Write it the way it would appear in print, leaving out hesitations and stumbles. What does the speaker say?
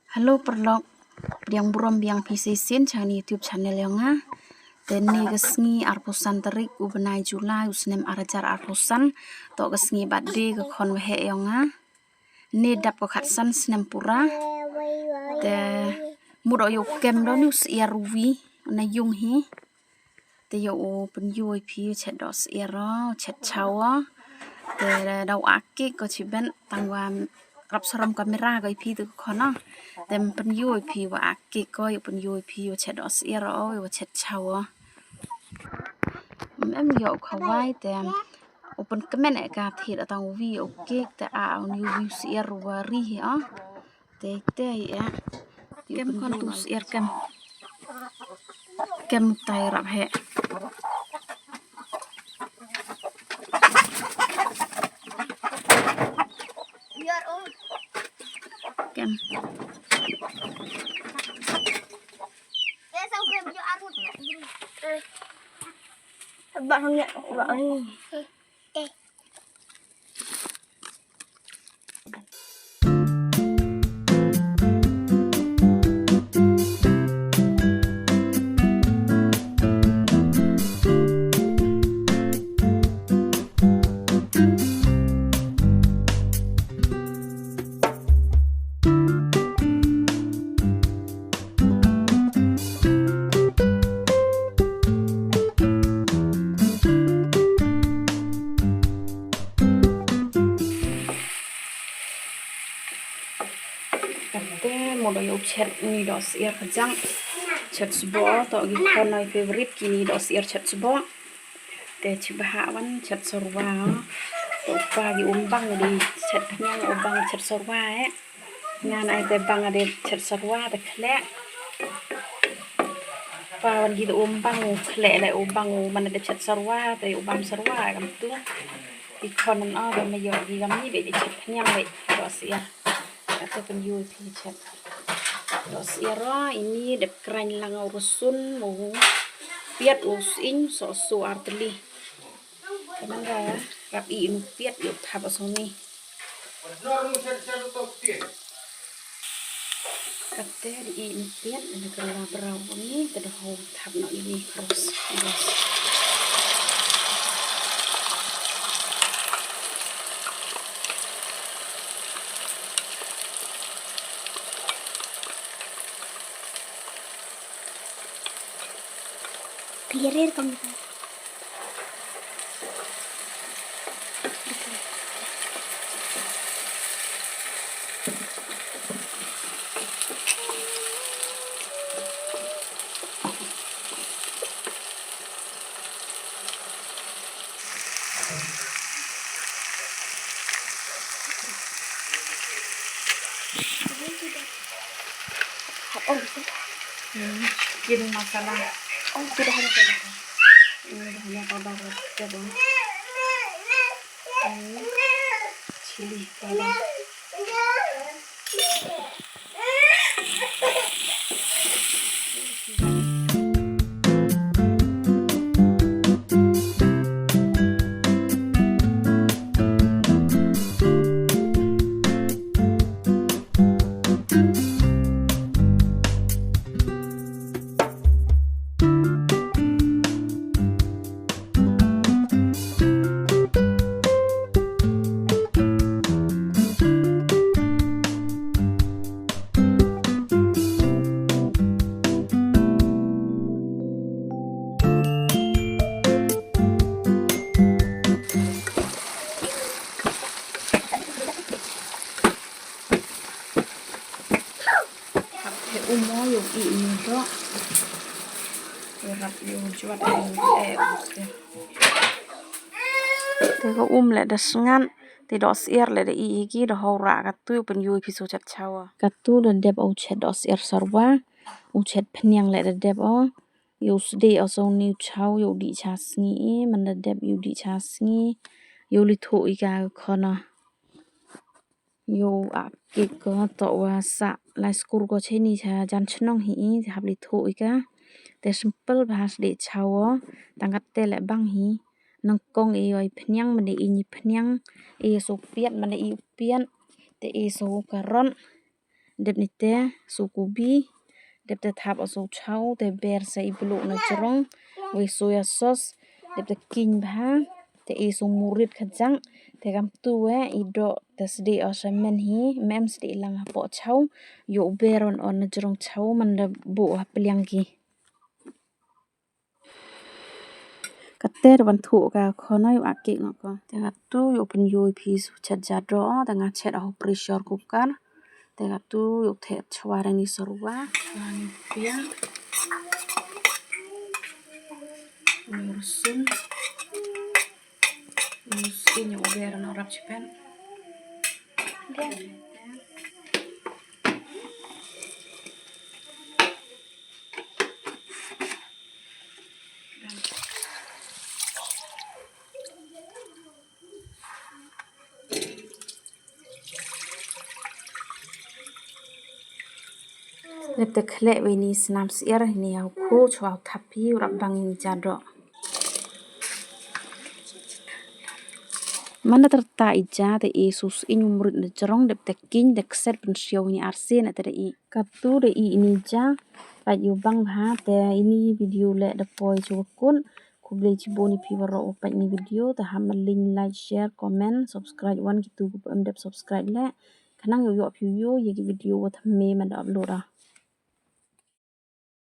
Halo perlok yang burom biang pisisin channel YouTube channel yang teni gesngi arpusan terik ubenai Julai usnem arajar arpusan to gesngi badde ke kon wehe yang ni dap ko khatsan snem pura te mudo yo kem do nus iaruwi na yung hi te yo penjui pi chet dos ero chet chawa te dau aki ko chiben tangwa rap saram kamera ko pi tu kono tem penjui pi wa aki ko yo penjui pi yo chet dos ero yo chet chawa em yo khawai te open comment ka thit atang vi okay te a on you use ear wari ha te ya kem kon tu ear kem tai rap he kem kate modo yo chet ni dos ear kajang chet sboh to gi kon my favorite kini dos ear chet sboh te chibaha wan chet sorwa to pa gi umbang di chet nyang umbang chet sorwa ngan ai te bang ade chet sorwa te khle pa wan gi umbang khle le umbang man ade chet sorwa te umbang sorwa kam tu di kon an ade me yo gi gam ni be di chet nyang be dos ear atau penjual chat dohsyiar ini dep keren lang urusun mau piat usin so arteli teman ya rapi ini piat yuk habis ini kate di ini piat ada kerja berau ini terhau hab nak ini terus Pirir kamu. Oh, kirim masalah oh tidak ada saudara. hanya kabar jadoh cili kabar umo yung ini do rap yung juat te ko le desngan te dohsyiar le de iki do hora katu penjui piso chat chawa katu de dep au chet dohsyiar sarwa u chet phnyang le de dep o yo sde also new chaw yo di chasngi man de dep yo di chasngi yo li tho ika khona yo ke ko to wa sa la skur ko cheni cha jan chnong hi habli tho ika te simple bahas de chawo tangat te le bang hi nang kong e oi phnyang mane i ni phnyang e so piat mane i pian te e so karon Dep nite sukubi. Dep te thap aso chau te ber sa ibeluk na jerong. We soya sauce. Dep te king bha. Te iso murit kajang. Te kam tuwe ido te sedi o semen hi. Mem sedi ilang hapo chau. Yuk ber on na jerong chau man le bu hapeliang ki. Kater ban thu ka khono yu aki ngoko. Te tu yu pen yui pis chat jadoh te ngachet aho pressure cooker. Te tu yu the chware ni sorwa. Chware pia. Urusin. Urusin yu ber no rap chipen. Dep te khlek we ni senam syiar ni au khu chwa thapi urap bang ni jadoh. Mana terta ija te isus inyu murid na jerong dep te king dek set pensiau ni arsin te i katu de i ini ja pat yu bang ha te ini video le de poi chukun kuble chiboni pi waro pat ni video te ham link like share comment subscribe wan gitu ku dep subscribe le kanang yo yo pi yo ye video wa me man upload